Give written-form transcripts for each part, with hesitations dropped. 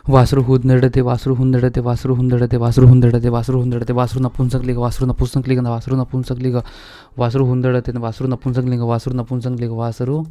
वासरू हुंदडते वासरू हुंदडते वासरू हुंदडते वासरू हुंदडते वासरू हुंदडते वासरू नपुंसकलिंग वासरू नपुंसकलिंग वासरू नपुंसकलिंग वासरू हुंदडते वासरू नपुंसकलिंग वासरू नपुंसकलिंग वासरू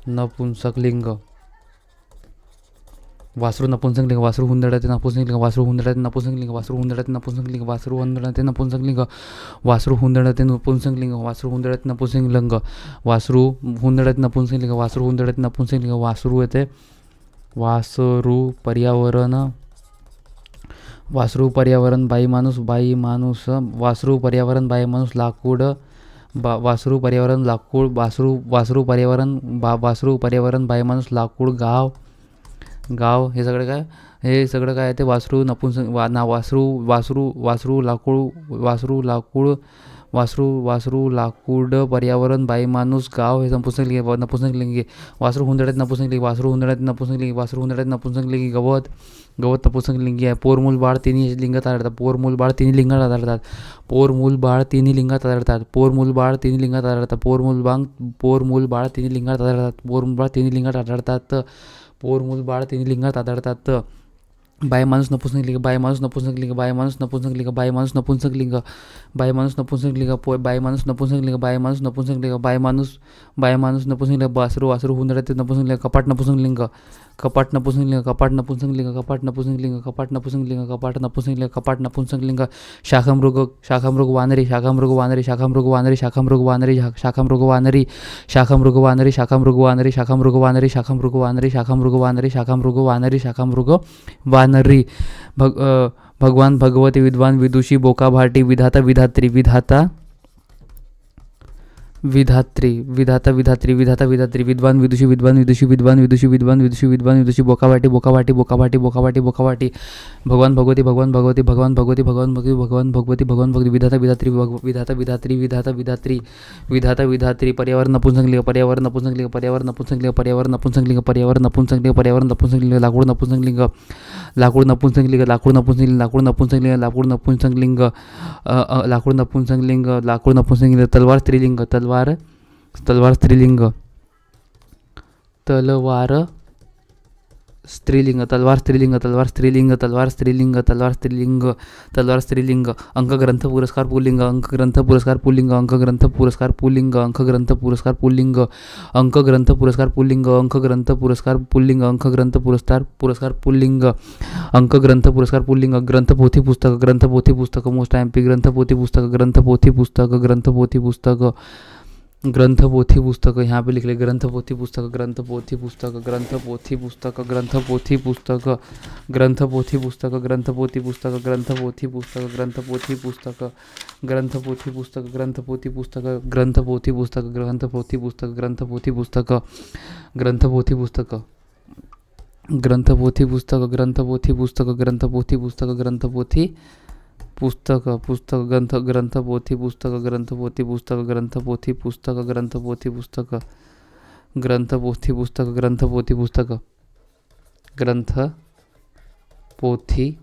नपुंसकलिंग वासरू नपुंसकलिंग वासरू हुंदडते नपुंसकलिंग वासरू हुंदडते नपुंसकलिंग वासरू हुंदडते नपुंसकलिंग वासरू हुंदडते नपुंसकलिंग वासरू हुंदडते नपुंसकलिंग वासरू हुंदडते नपुंसकलिंग वासरू हुंदडते नपुंसकलिंग वासरू हुंदडते नपुंसकलिंग वासरू येते वासरू पर्यावरण वासरू पर्यावरण बाई माणूस वासरू पर्यावरण बाई माणूस लाकूड वासरू पर्यावरण लाकूड वासरू पर्यावरण बाई माणूस लाकूड गाव हे सगळं काय आहे ते वासरू नपुंसक वासरू लाकूड पर्यावरण बाई माणूस गाव हे नपुंसकलिंगी वासरू हुंदडत नपुंसकलिंगी वासरू हुंदडत नपुंसकलिंगी वासरू हुंदडत नपुंसकलिंगी गवत नपुंसकलिंगी आहे पोर मूल बाळ तिन्ही लिंगात आढळतात पोर मूल बाळ तिन्ही लिंगात आढळतात पोर मूल बाळ तिन्ही लिंगात आढळतात पोर मूल बाळ तिन्ही लिंगात आढळतात पोर मूल बाळ तिन्ही लिंगात आढळतात पोर मूल बाळ तिन्ही लिंगात आढळतात पोर मूल बाळ तिन्ही लिंगात आढळतात बाय माणूस नपुंसकलिंग बाय माणूस नपुंसकलिंग बाय माणूस नपुंसकलिंग बाय माणूस नपुंसकलिंग बाय माणूस नपुंसकलिंग बाय माणूस नपुंसकलिंग बाय माणूस नपुंसकलिंग बाय माणूस नपुंसकलिंग वासरू हुंदडते नपुंसकलिंग कपाट नपुंसकलिंग कपाट नपुंसकलिंग कपाट नपुंसकलिंग कपाट नपुंसकलिंग कपाट नपुंसकलिंग कपाट नपुंसकलिंग कपाट नपुंसकलिंग शाखामृग वानरी शाखामृग वानरी शाखामृग वानरी शाखामृग वानरी शाखामृग वानरी शाखामृग वानरी शाखामृग वानरी शाखामृग वानरी शाखामृग वानरी शाखामृग वानरी शाखामृग वानरी शाखामृग वानरी भगवान भगवती विद्वान विदुषी बोका भाटी विधाता विधात्री विद्वान विदुषी बोका भाटी भगवान भगवती विधात्री पर्यावरण नपुंसकलिंग लाकूड नपुंसकलिंग तलवार स्त्रीलिंग तलवार स्त्रीलिंग अंकग्रंथ पुरस्कार पुल्लिंग अंकग्रंथ पुरस्कार पुल्लिंग अंकग्रंथ पुरस्कार पुल्लिंग अंकग्रंथ पुरस्कार पुल्लिंग अंकग्रंथ पुरस्कार पुल्लिंग अंकग्रंथ पुरस्कार पुल्लिंग अंकग्रंथ पुरस्कार पुल्लिंग अंकग्रंथ पुरस्कार पुल्लिंग ग्रंथपोथी पुस्तक मोस्ट एमपी ग्रंथपोथी पुस्तक यहाँ पे लिख ले ग्रंथपोथी पुस्तक ग्रंथपोथी पुस्तक ग्रंथपोथी पुस्तक ग्रंथपोथी पुस्तक ग्रंथपोथी पुस्तक ग्रंथपोथी पुस्तक ग्रंथपोथी पुस्तक ग्रंथपोथी पुस्तक ग्रंथपोथी पुस्तक ग्रंथपोथी पुस्तक ग्रंथपोथी पुस्तक ग्रंथपोथी पुस्तक ग्रंथपोथी पुस्तक ग्रंथपोथी पुस्तक ग्रंथपोथी पुस्तक ग्रंथपोथी पुस्तक ग्रंथपोथी पुस्तक ग्रंथपोथी ग्रंथपोथी पुस्तक ग्रंथपोथी पुस्तक ग्रंथपोथी पुस्तक ग्रंथपोथी पुस्तक ग्रंथपोथी पुस्तक ग्रंथपोथी पुस्तक ग्रंथपोथी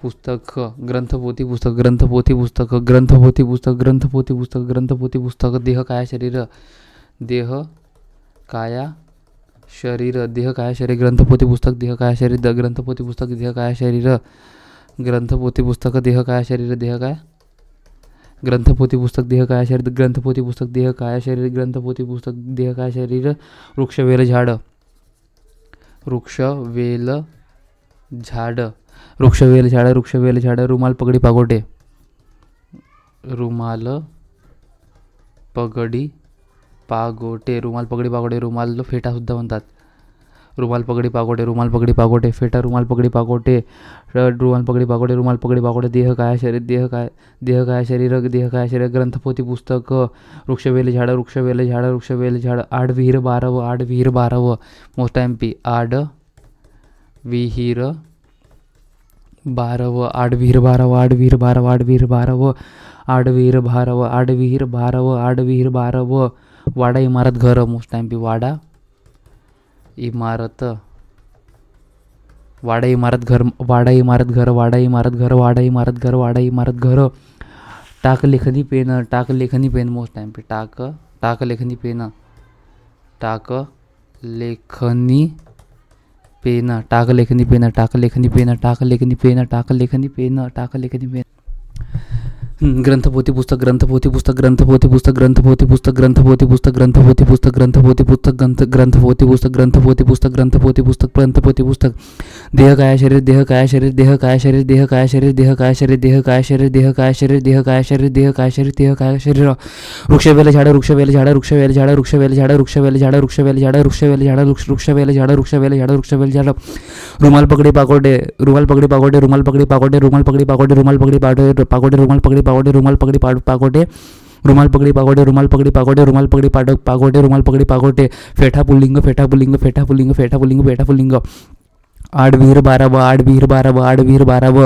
पुस्तक ग्रंथपोथी पुस्तक ग्रंथपोथी पुस्तक ग्रंथपोथी पुस्तक ग्रंथपोथी पुस्तक ग्रंथपोथी पुस्तक देह काया शरीर ग्रंथपोथी पुस्तक देह काया शरीर ग्रंथपोथी पुस्तक देह काया शरीर ग्रंथपोथी पुस्तक देह काया शरीर देह काय ग्रंथपोथी पुस्तक देह काया शरीर ग्रंथपोथी पुस्तक देह काया शरीर ग्रंथपोथी पुस्तक देह काया शरीर वृक्षवेल झाड रुमाल पगडी पागोटे रुमाल फेटा सुद्धा म्हणतात रुमाल पगडी पागोटे फेटा रुमाल पगडी पागोटे देह काया शरीर ग्रंथपोथी पुस्तक वृक्षवेल झाड आड विहीर बारव मोस्ट एमपी आड विहीर बारव वाडा इमारत घर मोस्ट एमपी वाडा इमारत घर टाक लेखनी पेन मोस्ट टाइम पे टाक लेखनी पेन टाक लेखनी पेन टाक लेखनी पेन टाक लेखनी पेन टाक लेखनी पेन टाक लेखनी पेन ग्रंथपोथी पुस्तक ग्रंथपोथी पुस्तक ग्रंथपोथी पुस्तक ग्रंथपोथी पुस्तक ग्रंथपोथी पुस्तक ग्रंथपोथी पुस्तक ग्रंथपोथी पुस्तक ग्रंथपोथी पुस्तक ग्रंथपोथी पुस्तक ग्रंथपोथी पुस्तक ग्रंथपोथी पुस्तक देह काय शरीर देह काय शरीर देह काय शरीर देह काय शरीर देह काय शरीर देह काय शरीर देह काय शरीर देह काय शरीर देह काय शरीर देह काय शरीर वृक्षवेल झाड वृक्षवेल झाड वृक्षवेल झाड वृक्षवेल झाड वृक्षवेल झाड वृक्षवेल झाड वृक्षवेल झाड वृक्षवेल झाड वृक्षवेल झाड वृक्षवेल झाड रुमाल पकडी पाकोडे रुमाल पकडी पाकोडे रुमाल पकडी पाकोडे रुमाल पकडी पाकोडे रुमाल पकडी पाकोडे रुमाल पकडी पाकोडे रुमाल पकडी पाकोडे रुमाल पकडी पाकोडे रुमाल पकडी पाकोडे रुमाल पकडी पाकोडे रुमाल पकडी पाकोडे फेठा पुल्लिंग फेठा पुल्लिंग फेठा पुल्लिंग फेठा पुल्लिंग फेठा पुल्लिंग आडवीर बाराव आडवीर बाराव आडवीर बाराव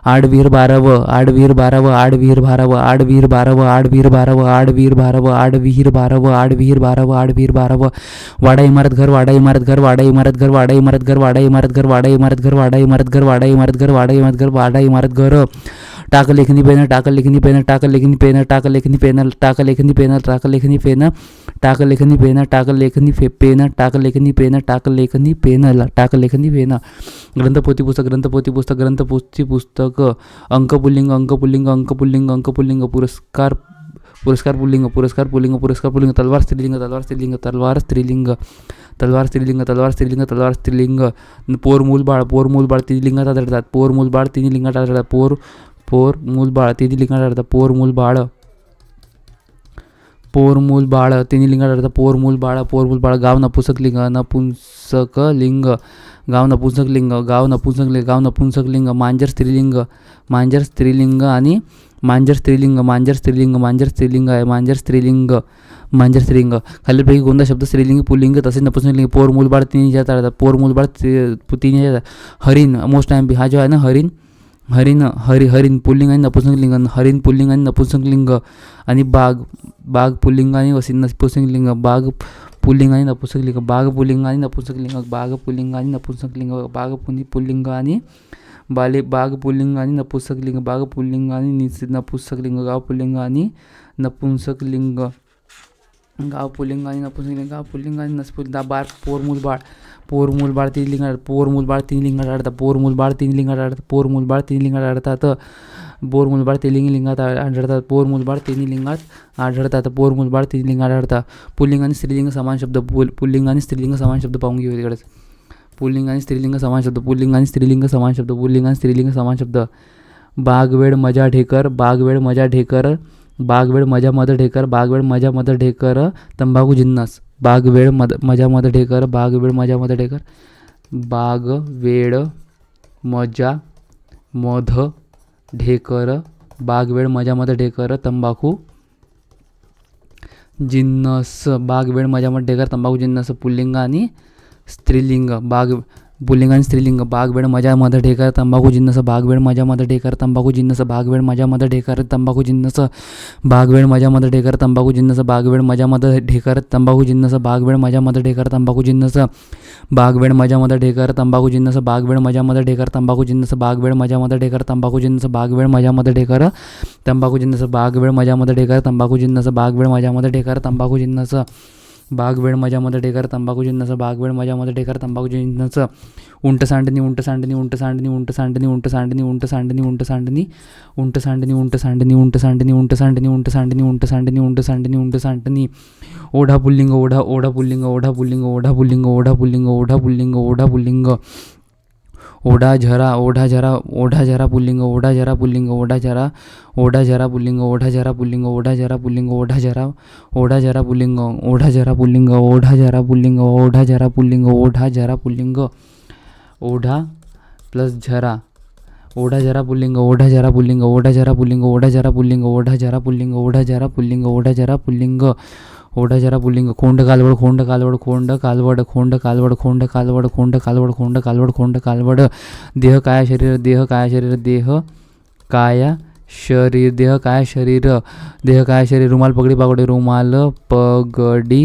आडवीर बाराव आडवीर बाराव आडवीर बाराव आडवीर बाराव आडवीर बाराव आडवीर बाराव आडवीर बाराव आडवीर बाराव आडवीर बाराव वाडा इमारत घर वाडा इमारत घर वाडा इमारत घर वाडा इमारत घर वाडा इमारत घर वाडा इमारत घर वाडा इमारत घर वाडा इमारत घर वाडा इमारत घर वाडा इमारत घर टाक लेखनी पेन टाक लेखनी पेन टाक लेखनी पेन टाक लेखनी पेन टाक लेखनी पेन टाक लेखनी पेन टाक लेखनी पेन टाक लेखनी पेन टाक लेखनी पेन टाक लेखनी पेन टाक लेखनी पेन ग्रंथपोथी पुस्तक ग्रंथपोथी पुस्तक ग्रंथपोथी पुस्तक अंकपुल्लिंग अंकपुल्लिंग अंकपुल्लिंग अंकपुल्लिंग पुरस्कार पुरस्कार पुल्लिंग पुरस्कार पुल्लिंग पुरस्कार पुल्लिंग तलवार स्त्रीलिंग तलवार स्त्रीलिंग तलवार स्त्रीलिंग तलवार स्त्रीलिंग तलवार स्त्रीलिंग तलवार स्त्रीलिंग पोर मूलबाळ तिन्ही लिंगात आढळतात पोर मूलबाळ तिन्ही लिंगात आढळतात पोर मूलबाळ तिन्ही लिंगात आढळतात पोर मूलबाळ तिन्ही लिंगात आढळतात पोर मूलबाळ गाव नपुंसकलिंग नपुंसकलिंग गाव नपुंसकलिंग गाव नपुंसकलिंग गाव नपुंसकलिंग मांजर स्त्रीलिंग आणि मांजर स्त्रीलिंग आहे मांजर स्त्रीलिंग खालीलपैकी कोणता शब्द स्त्रीलिंगी पुल्लिंग तसेच नपुंसकलिंग पोर मूलबाळ तिन्ही ज्यात आढळतात पोर मूलबाळ तिन्ही हरिण मोस्ट टाइम हा जो आहे ना हरिण पुल्लिंग आणि नपुंसकलिंग हरिण पुल्लिंग आणि नपुंसकलिंग आणि बाग पुल्लिंग आणि नपुंसकलिंग बाग पुल्लिंग आणि नपुंसकलिंग बाग पुल्लिंग आणि नपुंसकलिंग बाग पुल्लिंग आणि नपुंसकलिंग बाग पुल्लिंग आणि बाग पुल्लिंग आणि नपुंसकलिंग बाग पुल्लिंग आणि नपुंसकलिंग गाव पुल्लिंग आणि नपुंसकलिंग गाव पुल्लिंग आणि नपुंसकलिंग गाव पुल्लिंग आणि नपुंसकलिंग बार पोर मूलबाळ तिन्ही लिंगात पोर मूलबाळ तिन्ही लिंगात आढळतात पोर मूलबाळ तिन्ही लिंगात आढळतात पोर मूलबाळ तिन्ही लिंगात आढळतात पोर मूलबाळ तिन्ही लिंगात आढळतात पोर मूलबाळ तिन्ही लिंगात आढळतात पोर मूलबाळ तिन्ही लिंगात आढळतात पुल्लिंग आणि स्त्रीलिंग समान शब्द पुल्लिंग आणि स्त्रीलिंग समान शब्द पाहून घेऊ तिकडेच पुल्लिंग आणि स्त्रीलिंग समान शब्द पुल्लिंग आणि स्त्रीलिंग समान शब्द पुल्लिंग आणि स्त्रीलिंग समान शब्द बागवेळ मजा ढेकर बागवेळ मजा ढेकर बागवेळ मजा मध ढेकर बागवेळ मजा मध ढेकर तंबाखू जिन्नस बागवेळ मजा मध ढेकर बागवेळ मजा मध ढेकर बागवेळ मजा मध ढेकर बागवेळ मजा मध ढेकर तंबाखू जिन्नस बागवेळ मजा मध ढेकर तंबाखू जिन्नस पुल्लिंग आणि स्त्रीलिंग पुल्लिंग आणि स्त्रीलिंग बागवेळ मजा मध ढेकर तंबाखू जिन्नस बागवेळ मजा मध ढेकर तंबाखू जिन्नस बागवेळ मजा मध ढेकर तंबाखू जिन्नस बागवेळ मजा मध ढेकर तंबाखू जिन्नस बागवेळ मजा मध ढेकर तंबाखू जिन्नस बागवेळ मजा मध ढेकर तंबाखू जिन्नस बागवेळ मजा मध ढेकर तंबाखू जिन्नस बागवेळ मजा मध ढेकर तंबाखू जिन्नस बागवेळ मजा मध ढेकर तंबाखू जिन्नस बागवेळ मजा मध ढेकर तंबाखू जिन्नस बागवेळ मजा मध ढेकर तंबाखू जिन्नस बागवेळ मजा मध ढेकर तंबाखू जिन्नस बागवेळ मजा मध ढेकर तंबाखू जिन्नस बागवेळ मजा मध ढेकर तंबाखू जिन्नस उंट सांडणी उंट सांडणी उंट सांडणी उंट सांडणी उंट सांडणी उंट सांडणी उंट सांडणी उंट सांडणी उंट सांडणी उंट सांडणी उंट सांडणी उंट सांडणी उंट सांडणी उंट सांडणी उंट सांडणी ओढा पुल्लिंग ओढा पुल्लिंग ओढा पुल्लिंग ओढा पुल्लिंग ओढा पुल्लिंग ओढा पुल्लिंग ओढा पुल्लिंग ओढा झरा पुल्लिंग ओढा झरा पुल्लिंग ओढा झरा पुल्लिंग ओढा झरा पुल्लिंग ओढा झरा पुल्लिंग ओढा झरा पुल्लिंग ओढा झरा पुल्लिंग ओढा झरा पुल्लिंग ओढा झरा पुल्लिंग ओढा झरा पुल्लिंग ओढा प्लस झरा ओढा झरा पुल्लिंग ओढा झरा पुल्लिंग ओढा झरा पुल्लिंग ओढा झरा पुल्लिंग ओढा झरा पुल्लिंग ओढा झरा पुल्लिंग ओढा झरा पुल्लिंग ओढा झरा पुल्लिंग खोंड कालवड खोंड कालवड खोंड कालवड खोंड कालवड खोंड कालवड खोंड कालवड खोंड कालवड खोंड कालवड देह काय शरीर देह काय शरीर देह काय शरीर देह काय शरीर देह काय शरीर रुमाल पगडी पाकोडे रुमाल पगडी